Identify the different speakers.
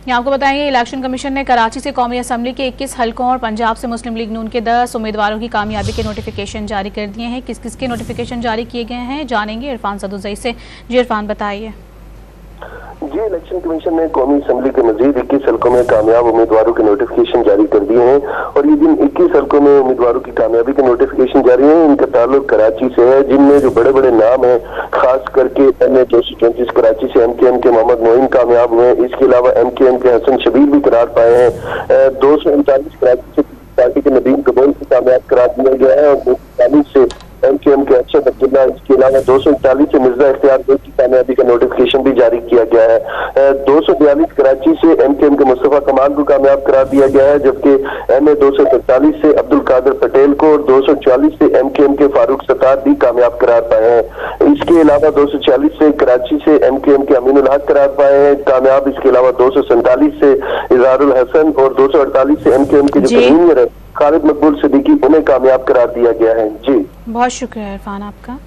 Speaker 1: यहाँ आपको बताएंगे इलेक्शन कमीशन ने कराची से कौमी असम्बली के 21 हलकों और पंजाब से मुस्लिम लीग नून के 10 उम्मीदवारों की कामयाबी के नोटिफिकेशन जारी कर दिए हैं। किस किस के नोटिफिकेशन जारी किए गए हैं जानेंगे इरफान सदुज़ई से। जी इरफान बताइए।
Speaker 2: जी, इलेक्शन कमीशन ने कौमी असम्बली के मजीद 21 हलकों में कामयाब उम्मीदवारों के नोटिफिकेशन जारी कर दिए हैं और ये जिन 21 हलकों में उम्मीदवारों की कामयाबी के नोटिफिकेशन जारी हैं इनका ताल्लुक कराची से है, जिनमें जो बड़े बड़े नाम हैं खास करके MA234 कराची से MKM के मोहम्मद मोइन कामयाब हुए हैं। इसके अलावा MKM के हसन शबीर भी करार पाए हैं। 239 कराची से पार्टी के नदीम कबूल को कामयाब करार दिया गया है और 240 से MKM के अरशद अब्दुल्ला, इसके अलावा 241 से मिर्जा इख्तियार बेग की कामयाबी का नोटिफिकेशन भी जारी किया गया है। 242 कराची से MKM के मुस्तफा कमाल को कामयाब करार दिया गया है, जबकि MA 243 से अब्दुल कादिर पटेल को और 244 से MKM के फारूक सत्तार भी कामयाब करार पाए हैं। इसके अलावा 246 से कराची से MKM के अमीनुल हक करार पाए हैं कामयाब। इसके अलावा 247 से इजहारुल हसन और 248 से MKM के जो कन्वीनर है खालिद मकबूल सिद्दीकी उन्हें कामयाब करार दिया गया है। जी
Speaker 1: बहुत शुक्रिया इरफान आपका।